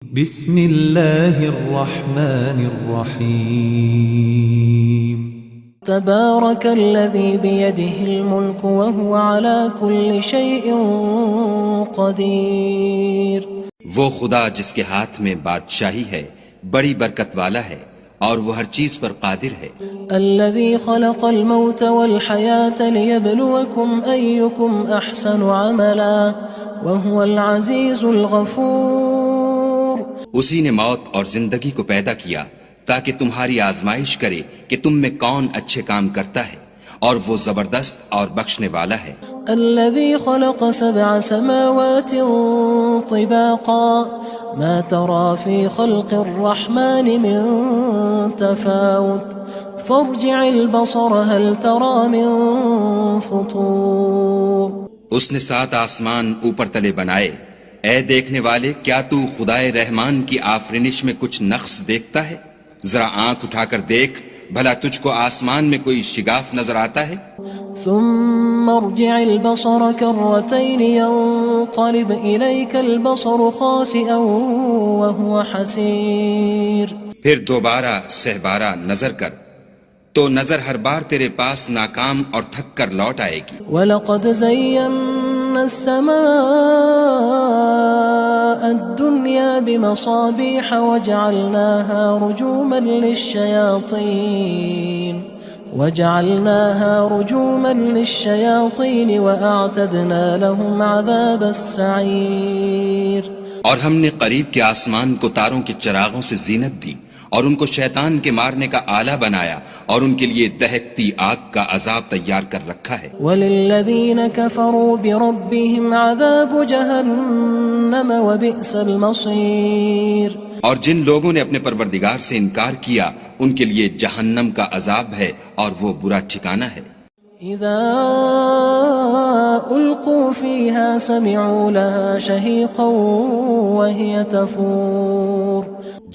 بسم الله الرحمن الرحيم تبارك الذي بيده الملك وهو على كل شيء قدير۔ وہ خدا جس کے ہاتھ میں بادشاہی ہے بڑی برکت والا ہے اور وہ ہر چیز پر قادر ہے۔ الذي خلق الموت والحياة ليبلوكم أيكم أحسن عملا وهو العزيز الغفور۔ اسی نے موت اور زندگی کو پیدا کیا تاکہ تمہاری آزمائش کرے کہ تم میں کون اچھے کام کرتا ہے، اور وہ زبردست اور بخشنے والا ہے۔ الذي خلق 7 سماوات طباقا ما ترى في خلق الرحمن من تفاوت فارجع البصر هل ترى من فطور۔ اس نے 7 آسمان اوپر تلے بنائے، اے دیکھنے والے کیا تو خدائے رحمان کی آفرینش میں کچھ نقص دیکھتا ہے؟ ذرا آنکھ اٹھا کر دیکھ، بھلا تجھ کو آسمان میں کوئی شگاف نظر آتا ہے؟ ثم ارجع البصر كرتين ينقلب إليك البصر خاسئا وهو حسير۔ پھر دوبارہ سہبارہ نظر کر تو نظر ہر بار تیرے پاس ناکام اور تھک کر لوٹ آئے گی۔ وَلَقَدْ زَيَّنَّا السَّمَاءَ الدُّنْيَا بِمَصَابِيحَ وَجَعَلْنَاهَا رُجُومًا لِلشَّيَاطِينِ وَأَعْتَدْنَا لَهُمْ عَذَابَ السَّعِيرِ۔ اور ہم نے قریب کے آسمان کو تاروں کے چراغوں سے زینت دی اور ان کو شیطان کے مارنے کا آلہ بنایا، اور ان کے لیے دہکتی آگ کا عذاب تیار کر رکھا ہے۔ وَلِلَّذِينَ كَفَرُوا بِرَبِّهِمْ عَذَابُ جَهَنَّمَ وَبِئْسَ الْمَصِيرُ۔ اور جن لوگوں نے اپنے پروردگار سے انکار کیا ان کے لیے جہنم کا عذاب ہے اور وہ برا ٹھکانہ ہے۔ اذا القوا فيها سمعوا لها شهيقا وهي تفور۔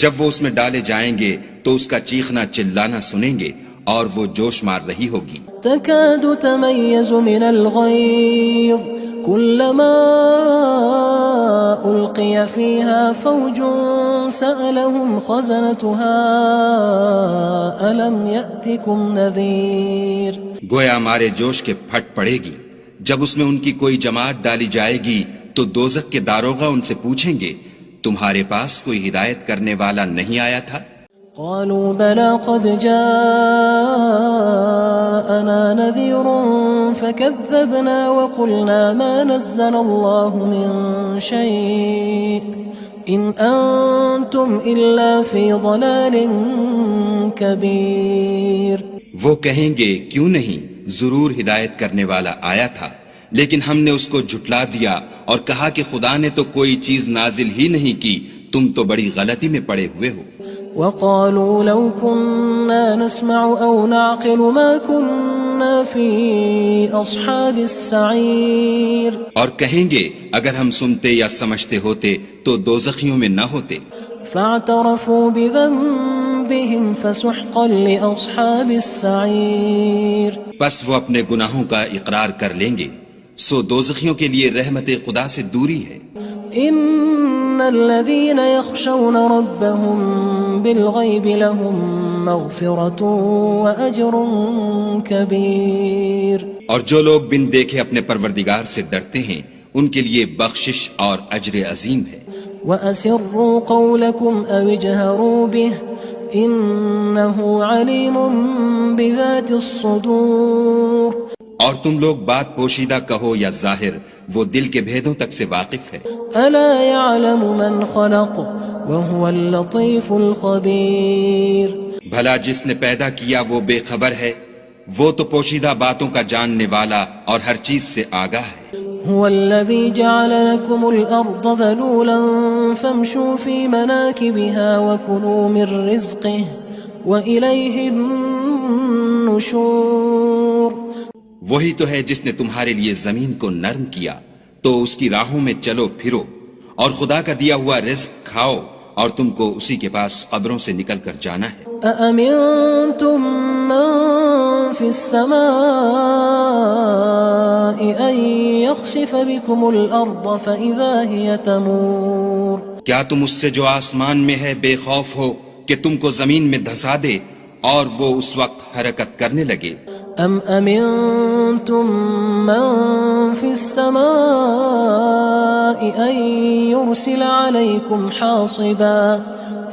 جب وہ اس میں ڈالے جائیں گے تو اس کا چیخنا چلانا سنیں گے اور وہ جوش مار رہی ہوگی۔ تكاد تميز من الغيظ كلما ألقي فيها فوج سألهم خزنتها ألم يأتكم نذير۔ گویا مارے جوش کے پھٹ پڑے گی، جب اس میں ان کی کوئی جماعت ڈالی جائے گی تو دوزخ کے داروغہ ان سے پوچھیں گے تمہارے پاس کوئی ہدایت کرنے والا نہیں آیا تھا؟ قالوا بلى قد جاءنا نذير فكذبنا وقلنا ما نزل الله من شيء إن أنتم إلا في ضلال كبير۔ وہ کہیں گے کیوں نہیں، ضرور ہدایت کرنے والا آیا تھا، لیکن ہم نے اس کو جھٹلا دیا اور کہا کہ خدا نے تو کوئی چیز نازل ہی نہیں کی، تم تو بڑی غلطی میں پڑے ہوئے ہو۔ وقالوا لو كنا نسمع أو نعقل ما كنا في أصحاب السعير۔ اور کہیں گے اگر ہم سنتے یا سمجھتے ہوتے تو دوزخیوں میں نہ ہوتے۔ فاعترفوا بذنبهم فسحقا لأصحاب السعير۔ پس وہ اپنے گناہوں کا اقرار کر لیں گے، سو دوزخیوں کے لیے رحمت خدا سے دوری ہے۔ ان الذين يخشون ربهم بالغيب لهم مغفرة وأجر كبير۔ اور جو لوگ بن دیکھے اپنے پروردگار سے ڈرتے ہیں ان کے لیے بخشش اور اجر عظیم ہے۔ وَأَسِرُّوا قَوْلَكُمْ أَوِ اجْهَرُوا بِهِ إِنَّهُ عَلِيمٌ بِذَاتِ الصُّدُورِ۔ اور تم لوگ بات پوشیدہ کہو یا ظاہر، وہ دل کے بھیدوں تک سے واقف ہے۔ أَلَا يَعْلَمُ مَنْ خَلَقَ وَهُوَ اللَّطِيفُ الْخَبِيرُ۔ بھلا جس نے پیدا کیا وہ بے خبر ہے، وہ تو پوشیدہ باتوں کا جاننے والا اور ہر چیز سے آگاہ ہے۔ هو الذي جعل لكم الأرض ذلولا فامشوا في مناكبها وكلوا من رزقه وإليه النشور۔ وہی تو ہے جس نے تمہارے لیے زمین کو نرم کیا تو اس کی راہوں میں چلو پھرو اور خدا کا دیا ہوا رزق کھاؤ، اور تم کو اسی کے پاس قبروں سے نکل کر جانا ہے۔ أأمنتم من في السماء أن يخسف بكم الأرض فإذا هي تمور۔ کیا تم اس سے جو آسمان میں ہے بے خوف ہو کہ تم کو زمین میں دھسا دے اور وہ اس وقت حرکت کرنے لگے؟ ام امنتم من في السماء ان يرسل عليكم حاصبا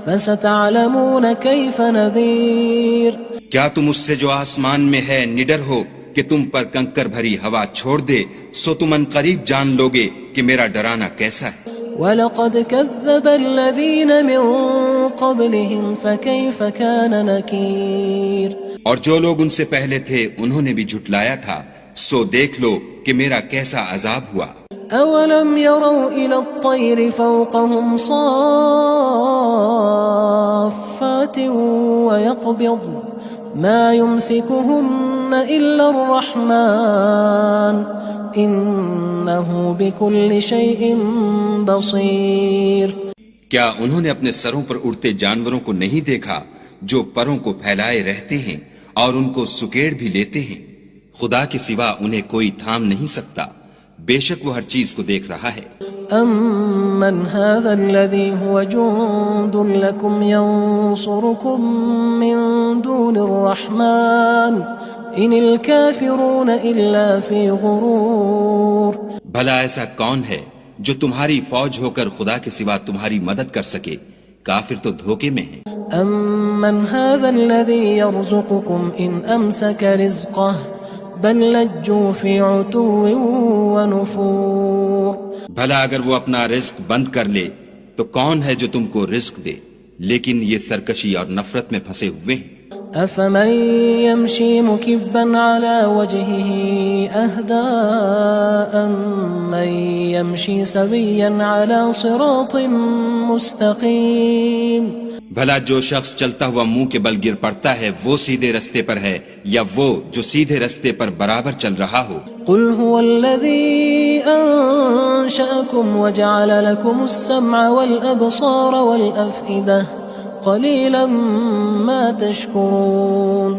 فستعلمون كيف نذير کیا تم اس سے جو آسمان میں ہے نڈر ہو کہ تم پر کنکر بھری ہوا چھوڑ دے، سو تم ان قریب جان لوگے کہ میرا ڈرانا کیسا ہے۔ وَلَقَدْ كَذَّبَ الَّذِينَ مِن قَبْلِهِمْ فَكَيْفَ كَانَ نَكِيرٌ اور جو لوگ ان سے پہلے تھے انہوں نے بھی جھٹلایا تھا، سو دیکھ لو کہ میرا کیسا عذاب ہوا۔ أَوَلَمْ يَرَوْا إِلَى الطَّيْرِ فَوْقَهُمْ صَافَّاتٍ وَيَقْبِضْنَ مَا يُمْسِكُهُنَّ إِلَّا الرَّحْمَنُ إِنَّهُ بِكُلِّ شَيْءٍ بَصِيرٌ کیا انہوں نے اپنے سروں پر اڑتے جانوروں کو نہیں دیکھا جو پروں کو پھیلائے رہتے ہیں اور ان کو سکیڑ بھی لیتے ہیں؟ خدا کے سوا انہیں کوئی تھام نہیں سکتا، بے شک وہ ہر چیز کو دیکھ رہا ہے۔ أَمَّنْ هَذَا الَّذِي هُوَ جُندٌ لَكُمْ يَنصُرُكُم مِّن دُونِ الرَّحْمَنِ إِنِ الْكَافِرُونَ إِلَّا فِي غُرُورٍ بھلا ایسا کون ہے جو تمہاری فوج ہو کر خدا کے سوا تمہاری مدد کر سکے؟ کافر تو دھوکے میں ہیں۔ أَمَّنْ هَذَا الَّذِي يَرْزُقُكُمْ إِنْ أَمْسَكَ رِزْقَهُ بَلْ لَجُّوا فِي عُتُوٍّ وَنُفُورٍ بھلا اگر وہ اپنا رزق بند کر لے تو کون ہے جو تم کو رزق دے؟ لیکن یہ سرکشی اور نفرت میں پھنسے ہوئے ہیں۔ أَفَمَن يَمْشِي مُكِبًّا عَلَى وَجْهِهِ أَهْدَىٰ أَمَّن يَمْشِي سَوِيًّا عَلَى صِرَاطٍ مُّسْتَقِيمٍ بھلا جو شخص چلتا ہوا منہ کے بل گر پڑتا ہے وہ سیدھے رستے پر ہے یا وہ جو سیدھے رستے پر برابر چل رہا ہو؟ قُلْ هُوَ الَّذِي أَنشَأَكُمْ وَجَعَلَ لَكُمُ السَّمْعَ وَالْأَبْصَارَ وَالْأَفْئِدَةَ قَلِيلًا مَا تَشْكُرُونَ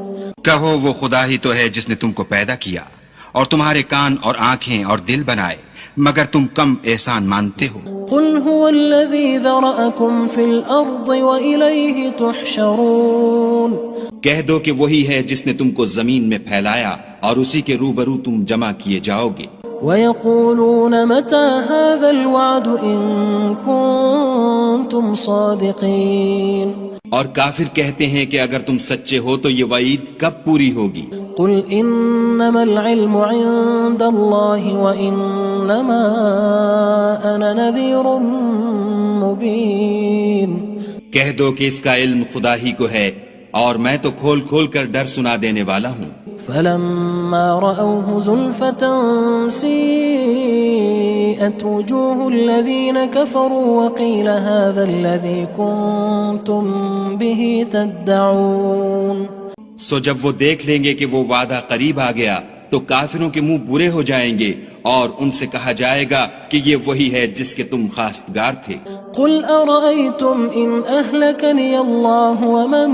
کہو وہ خدا ہی تو ہے جس نے تم کو پیدا کیا اور تمہارے کان اور آنکھیں اور دل بنائے، مگر تم کم احسان مانتے ہو۔ قُلْ هُوَ الَّذِي ذَرَأَكُمْ فِي الْأَرْضِ وَإِلَيْهِ تُحْشَرُونَ کہہ دو کہ وہی ہے جس نے تم کو زمین میں پھیلایا اور اسی کے روبرو تم جمع کیے جاؤ گے۔ وَيَقُولُونَ مَتَى هَذَا الْوَعْدُ إِن كُنتُمْ صَادِقِينَ اور کافر کہتے ہیں کہ اگر تم سچے ہو تو یہ وعید کب پوری ہوگی؟ قُلْ إِنَّمَا الْعِلْمُ عِندَ اللَّهِ وَإِنَّمَا أَنَا نَذِيرٌ مُّبِينٌ کہہ دو کہ اس کا علم خدا ہی کو ہے اور میں تو کھول کھول کر ڈر سنا دینے والا ہوں۔ فَلَمَّا رَأَوْهُ زُلْفَةً سِيئَتْ وُجُوهُ الَّذِينَ كَفَرُوا وَقِيلَ هَذَا الَّذِي كُنتُم بِهِ تَدَّعُونَ سو جب وہ دیکھ لیں گے کہ وہ وعدہ قریب آ گیا تو کافروں کے منہ برے ہو جائیں گے اور ان سے کہا جائے گا کہ یہ وہی ہے جس کے تم خواستگار تھے۔ قُلْ أَرَأَيْتُمْ إِنْ أَهْلَكَنِيَ اللَّهُ وَمَن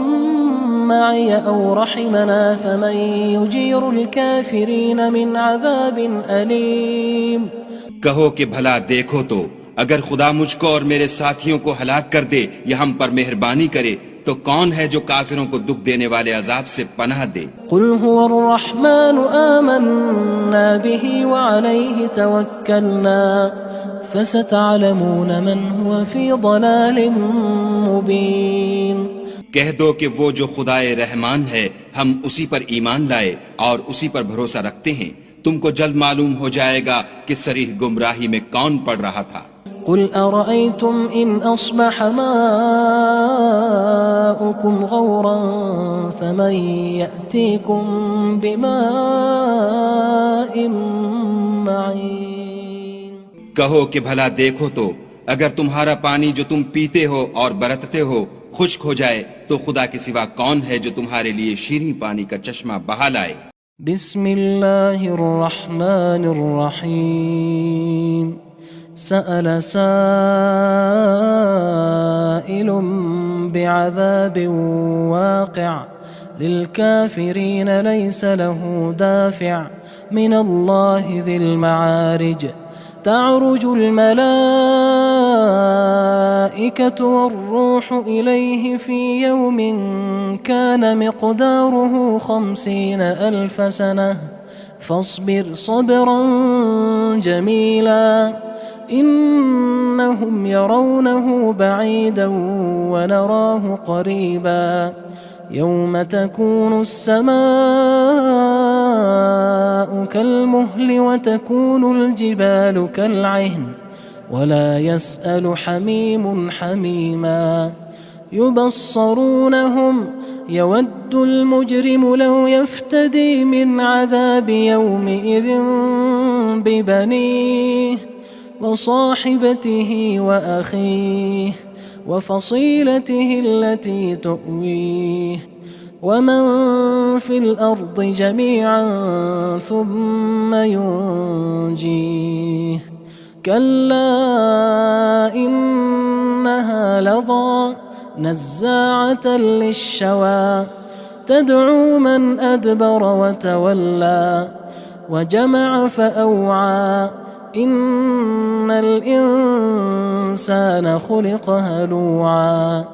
مَّعِيَ أَوْ رَحِمَنَا فَمَن يُجِيرُ الْكَافِرِينَ مِنْ عَذَابٍ أَلِيمٍ کہو کہ بھلا دیکھو تو اگر خدا مجھ کو اور میرے ساتھیوں کو ہلاک کر دے یا ہم پر مہربانی کرے تو کون ہے جو کافروں کو دکھ دینے والے عذاب سے پناہ دے؟ قُلْ هُوَ الرَّحْمَنُ آمَنَّا بِهِ وَعَلَيْهِ تَوَكَّلْنَا فَسَتَعْلَمُونَ مَنْ هُوَ فِي ضَلَالٍ مُّبِينٍ کہہ دو کہ وہ جو خدائے رحمان ہے ہم اسی پر ایمان لائے اور اسی پر بھروسہ رکھتے ہیں، تم کو جلد معلوم ہو جائے گا کہ صریح گمراہی میں کون پڑ رہا تھا۔ قُلْ أَرَأَيْتُمْ إِنْ أَصْبَحَ مَاؤُكُمْ غَوْرًا فَمَن يَأْتِيكُم بِمَاءٍ مَّعِينٍ کہو کہ بھلا دیکھو تو اگر تمہارا پانی جو تم پیتے ہو اور برتتے ہو خشک ہو جائے تو خدا کے سوا کون ہے جو تمہارے لیے شیریں پانی کا چشمہ بہا لائے؟ بسم اللہ الرحمن الرحیم سأل سائل بعذاب واقع للكافرين ليس له دافع من الله ذي المعارج تعرج الملائكة الملائكة والروح إليه في يوم كان مقداره 50,000 سنة فاصبر صبرا جميلا إنهم يرونه بعيدا ونراه قريبا يوم تكون السماء كالمهل وتكون الجبال كالعهن ولا يسأل حميم حميما يبصرونهم يود المجرم لو يفتدي من عذاب يومئذ ببنيه وصاحبته وأخيه وفصيلته التي تؤويه ومن في الأرض جميعا ثم ينجيه كلا إنها لظى نزاعة للشوى تدعو من أدبر وتولى وجمع فأوعى إن الإنسان خلق هلوعا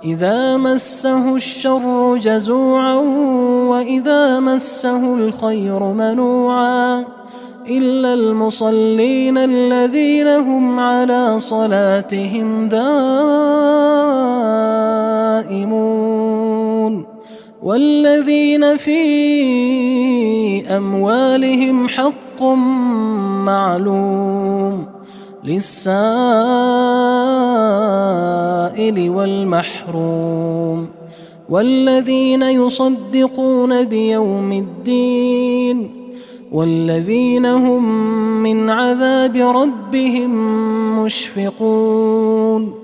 إذا مسه الشر جزوعا وإذا مسه الخير منوعا إلا المصلين الذين هم على صلاتهم دائمون والذين في أموالهم حق معلوم للسائل والمحروم والذين يصدقون بيوم الدين والذين هم من عذاب ربهم مشفقون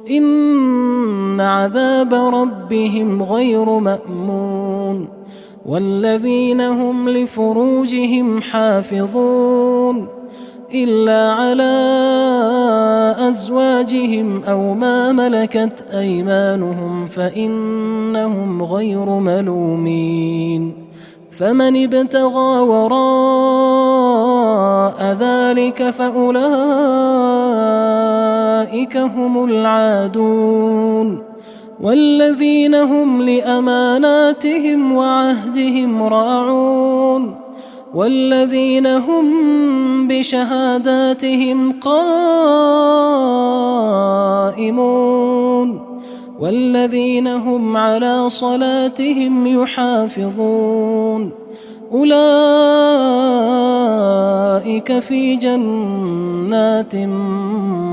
إن عذاب ربهم غير مأمون والذين هم لفروجهم حافظون إلا على أزواجهم أو ما ملكت أيمانهم فإنهم غير ملومين فمن ابتغى وراء ذلك فأولئك هم العادون والذين هم لأماناتهم وعهدهم راعون والذين هم بشهاداتهم قائمون والذين هم على صلاتهم يحافظون أولئك في جنات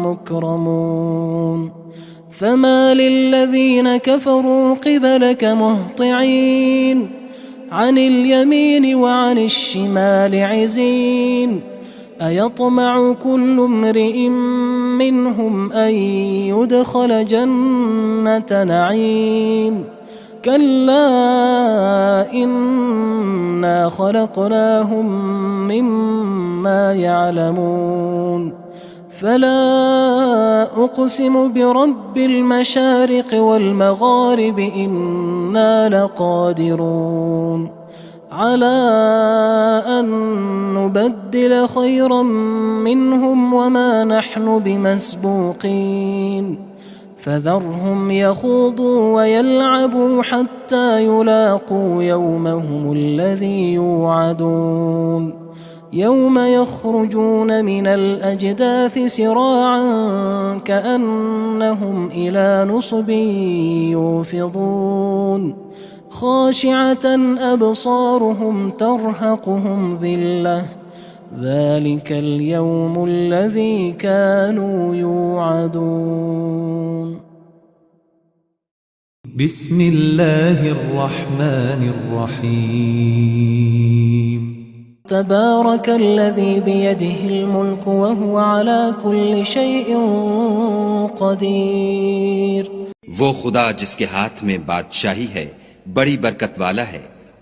مكرمون فما للذين كفروا قبلك مهطعين عن اليمين وعن الشمال عزين أيطمع كل امرئ منهم أن يدخل جنة نعيم كلا إنا خلقناهم مما يعلمون فلا أقسم برب المشارق والمغارب إنا لقادرون على أن نبدل خيرا منهم وما نحن بمسبوقين فذرهم يخوضوا ويلعبوا حتى يلاقوا يومهم الذي يوعدون يوم يخرجون من الأجداث سراعا كأنهم إلى نصب يوفضون خاشعة أبصارهم ترهقهم ذلة ذلك اليوم الذي كانوا يوعدون بسم الله الرحمن الرحيم تبارك الذي بيده الملك وهو على كل شيء قدير وہ خدا جس کے ہاتھ میں بادشاہی ہے بڑی برکت والا ہے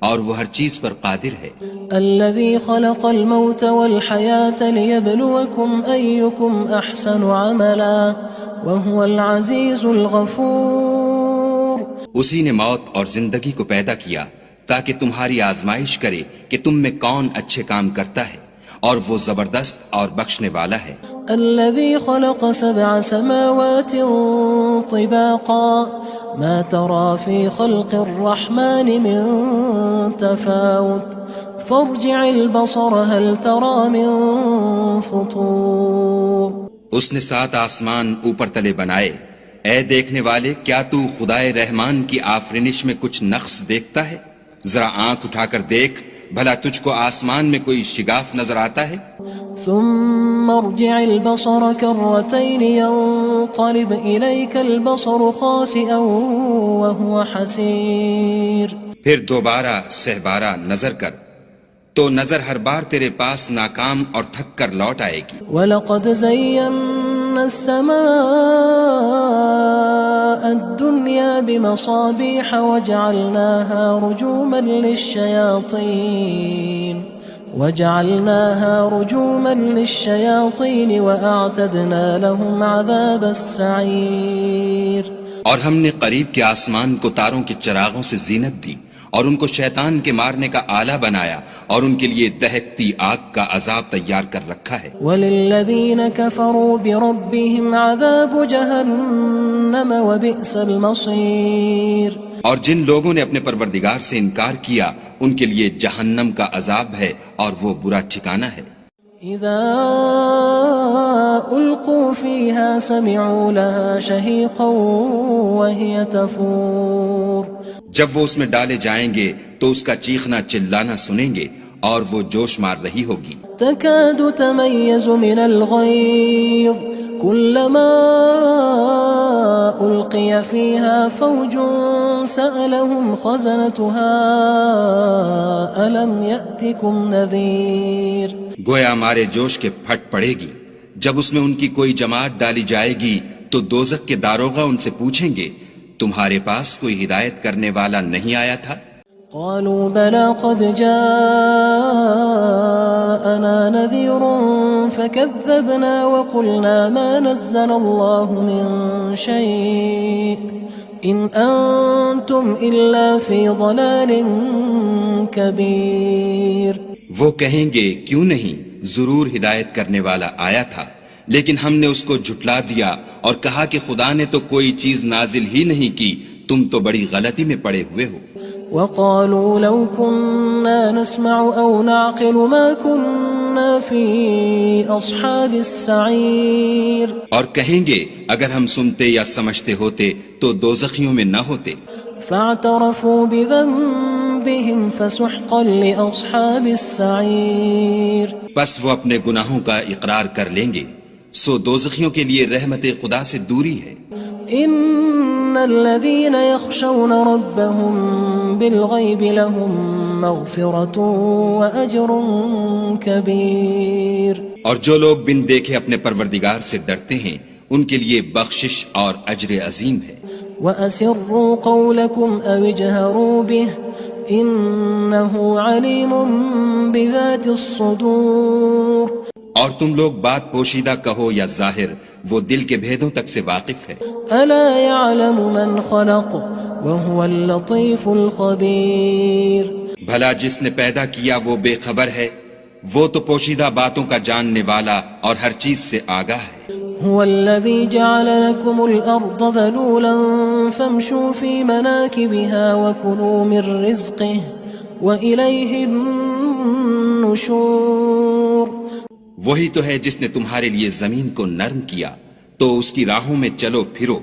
اور وہ ہر چیز پر قادر ہے الذي خلق الموت والحياة ليبلوكم أيكم أحسن عملا وهو العزيز الغفور اسی نے موت اور زندگی کو پیدا کیا تاکہ تمہاری آزمائش کرے کہ تم میں کون اچھے کام کرتا ہے اور وہ زبردست اور بخشنے والا ہے۔ الذي خلق 7 سماوات طباقا ما ترى في خلق الرحمن من تفاوت فارجع البصر هل ترى من فطور۔ اس نے 7 آسمان اوپر تلے بنائے، اے دیکھنے والے کیا تو خدائے رحمان کی آفرینش میں کچھ نقص دیکھتا ہے؟ ذرا آنکھ اٹھا کر دیکھ، بھلا تجھ کو آسمان میں کوئی شگاف نظر آتا ہے؟ ثم ارجع البصر كرتين ينقلب إليك البصر خاسئا وهو حسير۔ پھر دوبارہ سہبارہ نظر کر تو نظر ہر بار تیرے پاس ناکام اور تھک کر لوٹ آئے گی۔ وَلَقَدْ زَيَّنَّا السَّمَاءَ الدُّنْيَا بِمَصَابِيحَ وَجَعَلْنَاهَا رُجُومًا لِلشَّيَاطِينِ وَأَعْتَدْنَا لَهُمْ عَذَابَ السَّعِيرِ۔ اور ہم نے قریب کے آسمان کو تاروں کے چراغوں سے زینت دی اور ان کو شیطان کے مارنے کا آلہ بنایا اور ان کے لیے دہکتی آگ کا عذاب تیار کر رکھا ہے۔ وَلِلَّذِينَ كَفَرُوا بِرَبِّهِمْ عَذَابُ جَهَنَّمَ وَبِئْسَ الْمَصِيرُ۔ اور جن لوگوں نے اپنے پروردگار سے انکار کیا ان کے لیے جہنم کا عذاب ہے اور وہ برا ٹھکانہ ہے۔ اذا القوا فيها سمعوا لها شهيقا وهي تفور۔ جب وہ اس میں ڈالے جائیں گے تو اس کا چیخنا چلانا سنیں گے اور وہ جوش مار رہی ہوگی۔ تكاد تميز من الغيظ كلما ألقي فيها فوج سألهم خزنتها ألم يأتكم نذير۔ گویا ہمارے جوش کے پھٹ پڑے گی جب اس میں ان کی کوئی جماعت ڈالی جائے گی تو دوزخ کے داروغہ ان سے پوچھیں گے تمہارے پاس کوئی ہدایت کرنے والا نہیں آیا تھا؟ قالوا بلى قد جاءنا نذير فكذبنا وقلنا ما نزل الله من شيء إن أنتم إلا في ضلال كبير۔ وہ کہیں گے کیوں نہیں، ضرور ہدایت کرنے والا آیا تھا، لیکن ہم نے اس کو جھٹلا دیا اور کہا کہ خدا نے تو کوئی چیز نازل ہی نہیں کی، تم تو بڑی غلطی میں پڑے ہوئے ہو۔ وقالوا لو كنا نسمع أو نعقل ما كنا في أصحاب السعير۔ اور کہیں گے اگر ہم سنتے یا سمجھتے ہوتے تو دوزخیوں میں نہ ہوتے۔ فاعترفوا بذنبهم فسحقا لأصحاب السعير۔ بس وہ اپنے گناہوں کا اقرار کر لیں گے، سو دوزخیوں کے لیے رحمت خدا سے دوری ہے۔ ان الذين يخشون ربهم بالغيب لهم مغفرة واجر كبير۔ اور جو لوگ بن دیکھے اپنے پروردگار سے ڈرتے ہیں ان کے لیے بخشش اور اجر عظیم ہے۔ واسروا قولكم او اجهروا به انه عليم بذات الصدور۔ اور تم لوگ بات پوشیدہ کہو یا ظاہر، وہ دل کے بھیدوں تک سے واقف ہے۔ الا يعلم من خلق وهو اللطيف الخبير۔ بھلا جس نے پیدا کیا وہ بے خبر ہے، وہ تو پوشیدہ باتوں کا جاننے والا اور ہر چیز سے آگاہ ہے۔ هو الذي جعل لكم الأرض ذلولا فامشوا في مناكبها وكلوا من رزقه وإليه النشور۔ وہی تو ہے جس نے تمہارے لیے زمین کو نرم کیا تو اس کی راہوں میں چلو پھرو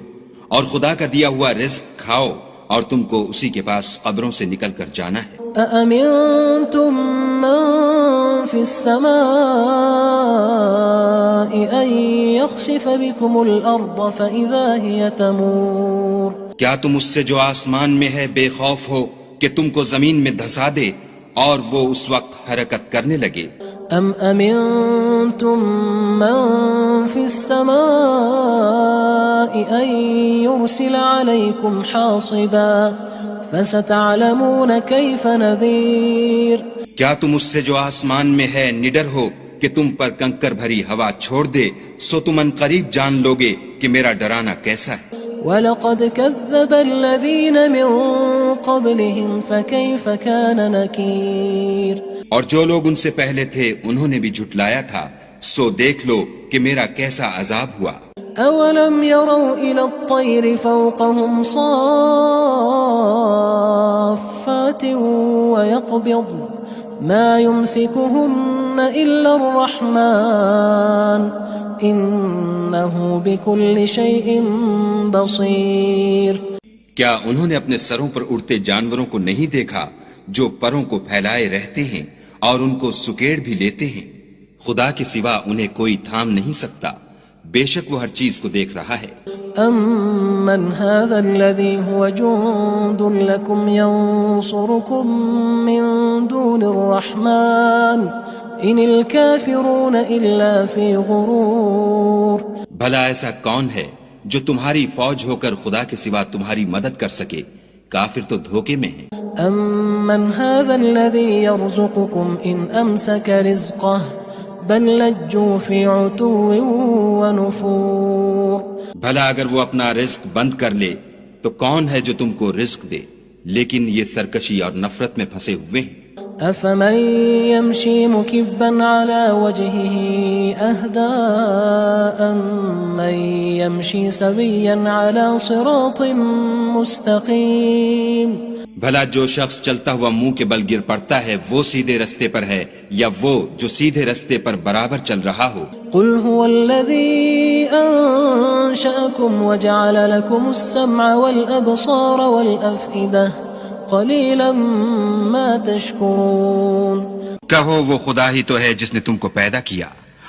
اور خدا کا دیا ہوا رزق کھاؤ اور تم کو اسی کے پاس قبروں سے نکل کر جانا ہے۔ أأمنتم من في السماء أن يخسف بكم الأرض فإذا هي تمور۔ کیا تم اس سے جو آسمان میں ہے بے خوف ہو کہ تم کو زمین میں دھسا دے اور وہ اس وقت حرکت کرنے لگے؟ ام امنتم من في السماء ان يرسل عليكم حاصبا فستعلمون كيف نذير۔ کیا تم اس سے جو آسمان میں ہے نڈر ہو کہ تم پر کنکر بھری ہوا چھوڑ دے، سو تم ان قریب جان لوگے کہ میرا ڈرانا کیسا ہے۔ وَلَقَدْ كَذَّبَ الَّذِينَ مِن قَبْلِهِمْ فَكَيْفَ كَانَ نَكِيرِ اور جو لوگ ان سے پہلے تھے انہوں نے بھی جھٹلایا تھا، سو دیکھ لو کہ میرا کیسا عذاب ہوا۔ أَوَلَمْ يَرَوْا إِلَى الطَّيْرِ فَوْقَهُمْ صَافَّاتٍ وَيَقْبِضْنَ مَا يُمْسِكُهُنَّ إِلَّا الرَّحْمَنُ إِنَّهُ بِكُلِّ شَيْءٍ بَصِيرٌ۔ کیا انہوں نے اپنے سروں پر اڑتے جانوروں کو نہیں دیکھا جو پروں کو پھیلائے رہتے ہیں اور ان کو سکیڑ بھی لیتے ہیں؟ خدا کے سوا انہیں کوئی تھام نہیں سکتا، بے شک وہ ہر چیز کو دیکھ رہا ہے۔ أَمَّنْ هَذَا الَّذِي هُوَ جُندٌ لَكُمْ يَنصُرُكُم مِّن دُونِ الرَّحْمَنِ إِنِ الْكَافِرُونَ إِلَّا فِي غُرُورٍ۔ بھلا ایسا کون ہے جو تمہاری فوج ہو کر خدا کے سوا تمہاری مدد کر سکے؟ کافر تو دھوکے میں ہیں۔ أَمَّنْ هَذَا الَّذِي يَرْزُقُكُمْ إِنْ أَمْسَكَ رِزْقَهُ بَل لَجُّوا فِي عُتُوٍّ وَنُفُورٍ۔ بھلا اگر وہ اپنا رزق بند کر لے تو کون ہے جو تم کو رزق دے؟ لیکن یہ سرکشی اور نفرت میں پھنسے ہوئے ہیں۔ أَفَمَن يَمْشِي مُكِبًّا عَلَى وَجْهِهِ أَهْدَىٰ أَمَّن يَمْشِي سَوِيًّا عَلَى صِرَاطٍ مُّسْتَقِيمٍ۔ بھلا جو شخص چلتا ہوا منہ کے بل گر پڑتا ہے وہ سیدھے رستے پر ہے یا وہ جو سیدھے رستے پر برابر چل رہا ہو؟ قُلْ هُوَ الَّذِي أَنشَأَكُمْ وَجَعَلَ لَكُمُ السَّمْعَ وَالْأَبْصَارَ وَالْأَفْئِدَةَ قَلِيلًا مَا تَشْكُرُونَ۔ کہو وہ خدا ہی تو ہے جس نے تم کو پیدا کیا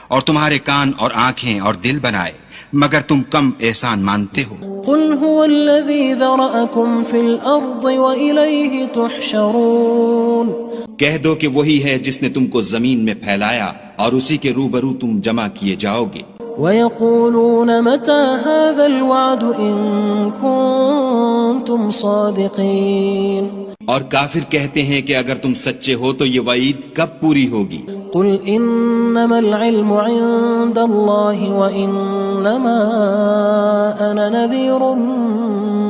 اور تمہارے کان اور آنکھیں اور دل بنائے، مگر تم کم احسان مانتے ہو۔ قُلْ هُوَ الَّذِي ذَرَأَكُمْ فِي الْأَرْضِ وَإِلَيْهِ تُحْشَرُونَ۔ کہہ دو کہ وہی ہے جس نے تم کو زمین میں پھیلایا اور اسی کے روبرو تم جمع کیے جاؤ گے۔ وَيَقُولُونَ مَتَى هَذَا الْوَعْدُ إِن كُنتُمْ صَادِقِينَ۔ اور کافر کہتے ہیں کہ اگر تم سچے ہو تو یہ وعید کب پوری ہوگی؟ قُلْ إِنَّمَا الْعِلْمُ عِندَ اللَّهِ وَإِنَّمَا أَنَا نَذِيرٌ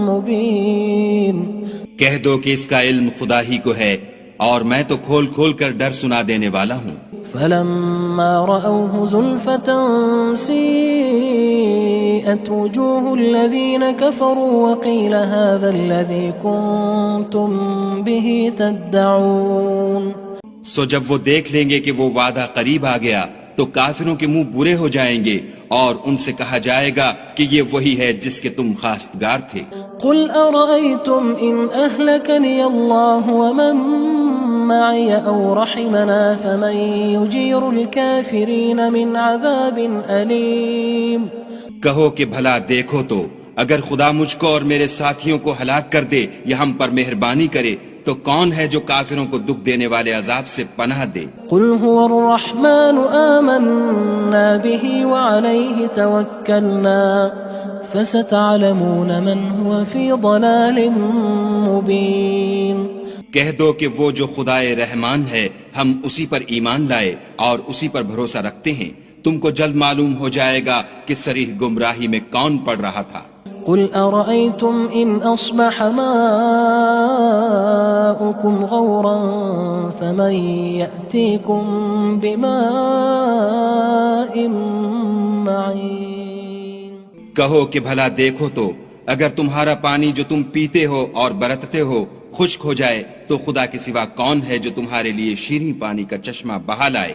مُّبِينٌ۔ کہہ دو کہ اس کا علم خدا ہی کو ہے اور میں تو کھول کھول کر ڈر سنا دینے والا ہوں۔ فَلَمَّا رَأَوْهُ زُلْفَةً سِيئَتْ وُجُوهُ الَّذِينَ كَفَرُوا وَقِيلَ هَذَا الَّذِي كُنتُم بِهِ تَدَّعُونَ۔ سو جب وہ دیکھ لیں گے کہ وہ وعدہ قریب آ گیا تو کافروں کے منہ برے ہو جائیں گے اور ان سے کہا جائے گا کہ یہ وہی ہے جس کے تم خواستگار تھے۔ قُلْ أَرَأَيْتُمْ إِنْ أَهْلَكَنِيَ اللَّهُ وَمَن مَّعِيَ أَوْ رَحِمَنَا فَمَن يُجِيرُ الْكَافِرِينَ مِنْ عَذَابٍ أَلِيمٍ۔ کہو کہ بھلا دیکھو تو اگر خدا مجھ کو اور میرے ساتھیوں کو ہلاک کر دے یا ہم پر مہربانی کرے تو کون ہے جو کافروں کو دکھ دینے والے عذاب سے پناہ دے؟ قُلْ هُوَ الرَّحْمَنُ آمَنَّا بِهِ وَعَلَيْهِ تَوَكَّلْنَا فَسَتَعْلَمُونَ مَنْ هُوَ فِي ضَلَالٍ مُّبِينٍ۔ کہہ دو کہ وہ جو خدائے رحمان ہے ہم اسی پر ایمان لائے اور اسی پر بھروسہ رکھتے ہیں، تم کو جلد معلوم ہو جائے گا کہ صریح گمراہی میں کون پڑ رہا تھا۔ قُلْ أَرَأَيْتُمْ إِنْ أَصْبَحَ مَاؤُكُمْ غَوْرًا فَمَن يَأْتِيكُم بِمَاءٍ مَّعِينٍ۔ کہو کہ بھلا دیکھو تو اگر تمہارا پانی جو تم پیتے ہو اور برتتے ہو خشک ہو جائے تو خدا کے سوا کون ہے جو تمہارے لیے شیریں پانی کا چشمہ بہا لائے؟